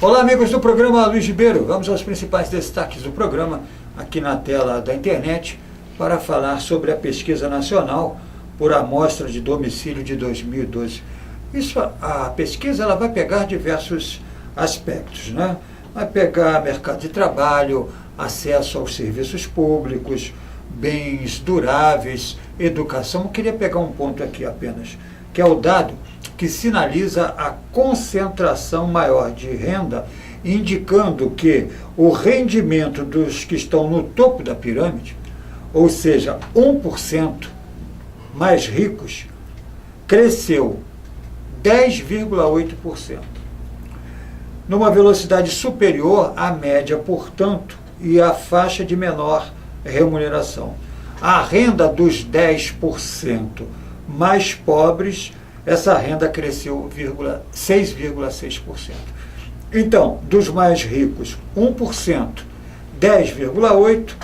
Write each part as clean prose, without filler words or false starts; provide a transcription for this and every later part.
Olá, amigos do programa Luiz Ribeiro. Vamos aos principais destaques do programa aqui na tela da internet para falar sobre a pesquisa nacional por amostra de domicílio de 2012. A pesquisa ela vai pegar diversos aspectos, né? Vai pegar mercado de trabalho, acesso aos serviços públicos, bens duráveis, educação. Eu queria pegar um ponto aqui apenas, que é o dado que sinaliza a concentração maior de renda, indicando que o rendimento dos que estão no topo da pirâmide, ou seja, 1% mais ricos, cresceu 10,8%, numa velocidade superior à média, portanto, e à faixa de menor remuneração. A renda dos 10% mais pobres, essa renda cresceu 6,6%. Então, dos mais ricos, 1%, 10,8%,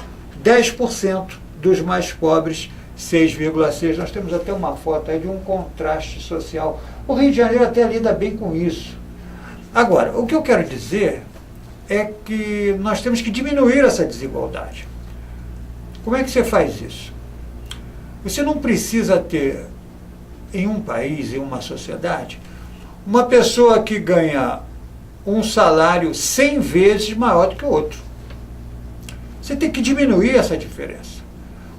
10% dos mais pobres, 6,6%. Nós temos até uma foto aí de um contraste social. O Rio de Janeiro até lida bem com isso. Agora, o que eu quero dizer é que nós temos que diminuir essa desigualdade. Como é que você faz isso? Você não precisa ter, em um país, em uma sociedade, uma pessoa que ganha um salário 100 vezes maior do que o outro. Você tem que diminuir essa diferença.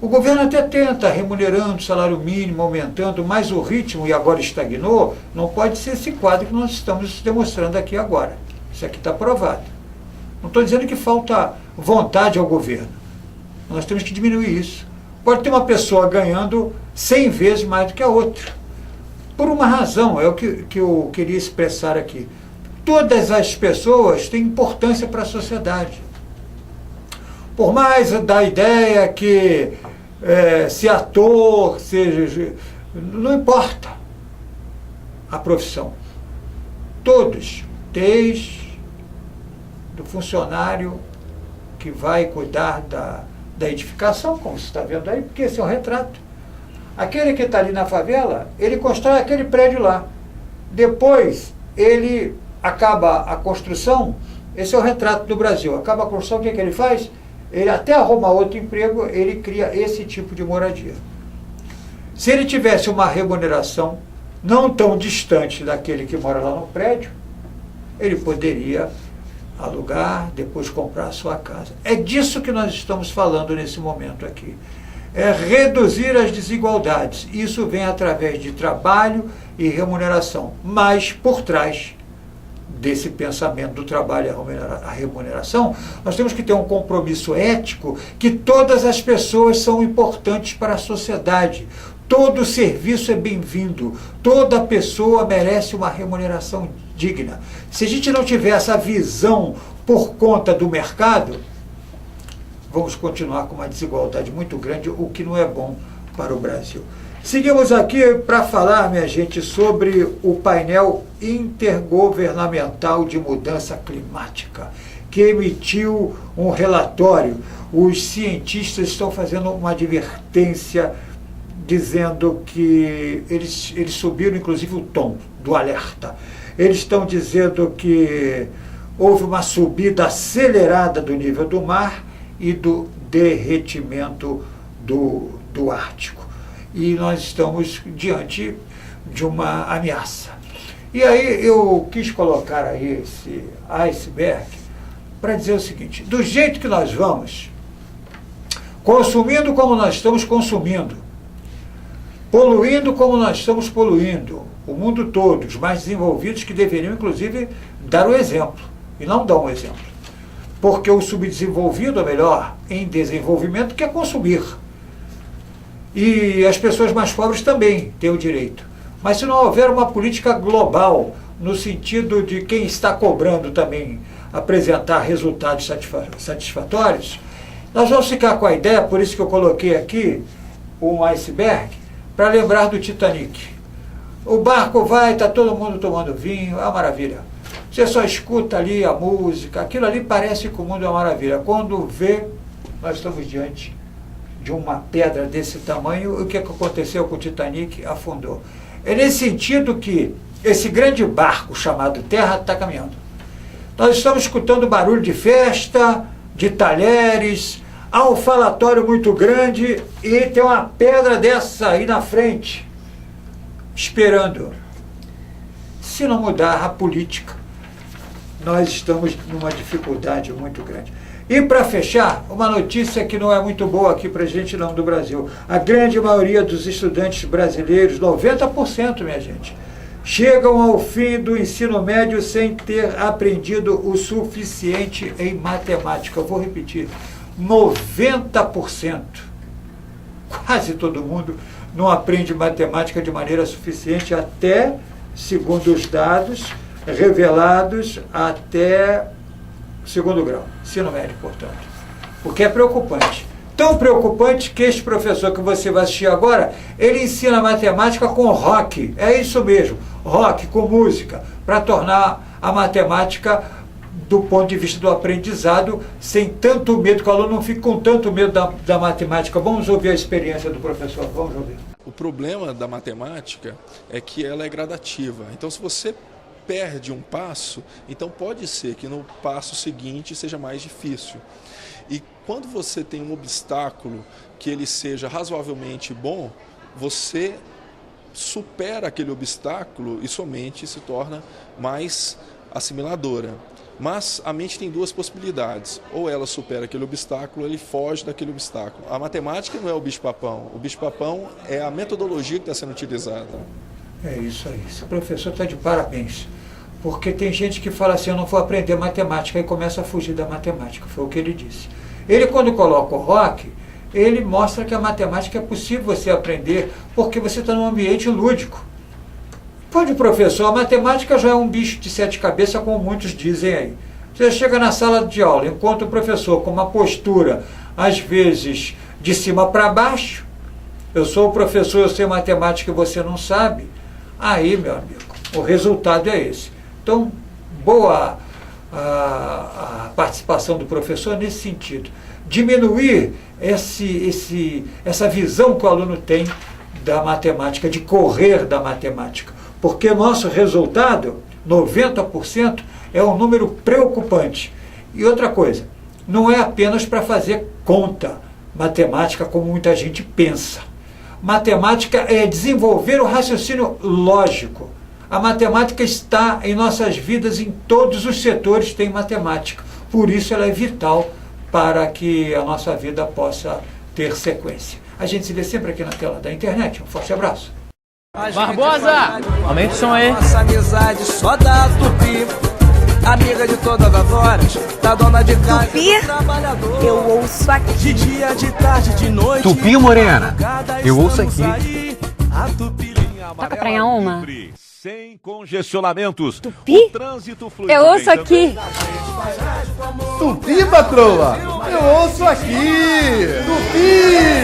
O governo até tenta, remunerando o salário mínimo, aumentando, mas o ritmo, e agora estagnou, não pode ser esse quadro que nós estamos demonstrando aqui agora. Isso aqui está provado. Não estou dizendo que falta vontade ao governo. Nós temos que diminuir isso. Pode ter uma pessoa ganhando 100 vezes mais do que a outra. Por uma razão, é o que eu queria expressar aqui. Todas as pessoas têm importância para a sociedade. Por mais da ideia que se ator, seja... Não importa a profissão. Todos, desde do funcionário que vai cuidar da edificação, como você está vendo aí, porque esse é um retrato. Aquele que está ali na favela, ele constrói aquele prédio lá. Depois, ele acaba a construção, esse é o retrato do Brasil. Acaba a construção, o que ele faz? Ele até arruma outro emprego, ele cria esse tipo de moradia. Se ele tivesse uma remuneração não tão distante daquele que mora lá no prédio, ele poderia alugar, depois comprar a sua casa. É disso que nós estamos falando nesse momento aqui. É reduzir as desigualdades. Isso vem através de trabalho e remuneração. Mas, por trás desse pensamento do trabalho e a remuneração, nós temos que ter um compromisso ético que todas as pessoas são importantes para a sociedade. Todo serviço é bem-vindo. Toda pessoa merece uma remuneração digna. Se a gente não tiver essa visão por conta do mercado, vamos continuar com uma desigualdade muito grande, o que não é bom para o Brasil. Seguimos aqui para falar, minha gente, sobre o painel intergovernamental de mudança climática, que emitiu um relatório. Os cientistas estão fazendo uma advertência, dizendo que eles subiram, inclusive, o tom do alerta. Eles estão dizendo que houve uma subida acelerada do nível do mar e do derretimento do Ártico. E nós estamos diante de uma ameaça. E aí eu quis colocar aí esse iceberg para dizer o seguinte: do jeito que nós vamos, consumindo como nós estamos consumindo, poluindo como nós estamos poluindo, o mundo todo, os mais desenvolvidos que deveriam, inclusive, dar o exemplo, e não dão o exemplo. Porque o subdesenvolvido, ou melhor, em desenvolvimento, quer consumir. E as pessoas mais pobres também têm o direito. Mas se não houver uma política global, no sentido de quem está cobrando também apresentar resultados satisfatórios, nós vamos ficar com a ideia, por isso que eu coloquei aqui um iceberg, para lembrar do Titanic. O barco vai, está todo mundo tomando vinho, é uma maravilha. Você só escuta ali a música, aquilo ali parece que o mundo é uma maravilha. Quando vê, nós estamos diante de uma pedra desse tamanho. O que aconteceu com o Titanic? Afundou. É nesse sentido que esse grande barco chamado Terra está caminhando. Nós estamos escutando barulho de festa, de talheres, há um falatório muito grande e tem uma pedra dessa aí na frente, esperando. Se não mudar a política, nós estamos numa dificuldade muito grande. E para fechar, uma notícia que não é muito boa aqui para a gente não do Brasil. A grande maioria dos estudantes brasileiros, 90%, minha gente, chegam ao fim do ensino médio sem ter aprendido o suficiente em matemática. Eu vou repetir, 90%. Quase todo mundo não aprende matemática de maneira suficiente até, segundo os dados revelados, até segundo grau, ensino médio, portanto. O que é preocupante. Tão preocupante que este professor que você vai assistir agora, ele ensina matemática com rock. É isso mesmo, rock com música, para tornar a matemática, do ponto de vista do aprendizado, sem tanto medo, que o aluno não fique com tanto medo da matemática. Vamos ouvir a experiência do professor, vamos ouvir. O problema da matemática é que ela é gradativa. Então, se você perde um passo, então pode ser que no passo seguinte seja mais difícil. E quando você tem um obstáculo que ele seja razoavelmente bom, você supera aquele obstáculo e sua mente se torna mais assimiladora. Mas a mente tem duas possibilidades. Ou ela supera aquele obstáculo, ou ele foge daquele obstáculo. A matemática não é o bicho-papão. O bicho-papão é a metodologia que está sendo utilizada. É isso aí. Esse professor está de parabéns. Porque tem gente que fala assim, eu não vou aprender matemática, e começa a fugir da matemática. Foi o que ele disse. Ele, quando coloca o rock, ele mostra que a matemática é possível você aprender, porque você está num ambiente lúdico. Pode, professor, a matemática já é um bicho de sete cabeças, como muitos dizem aí. Você chega na sala de aula, encontra o professor com uma postura, às vezes, de cima para baixo. Eu sou o professor, eu sei matemática e você não sabe. Aí, meu amigo, o resultado é esse. Então, boa a participação do professor nesse sentido. Diminuir essa visão que o aluno tem da matemática, de correr da matemática. Porque nosso resultado, 90%, é um número preocupante. E outra coisa, não é apenas para fazer conta matemática como muita gente pensa. Matemática é desenvolver o raciocínio lógico. A matemática está em nossas vidas, em todos os setores tem matemática. Por isso ela é vital para que a nossa vida possa ter sequência. A gente se vê sempre aqui na tela da internet. Um forte abraço. Barbosa! Aumenta o som aí. Nossa amizade só dá Tupi. Amiga de todas as horas, da dona de casa, Tupi, trabalhador. eu ouço aqui. De dia, de tarde, de noite. Tupi, morena, eu ouço aqui. A Tupilinha Toca pra uma. Sem congestionamentos. Tupi? O trânsito flui. Eu ouço aqui. Tupi, patroa, eu ouço aqui. Tupi!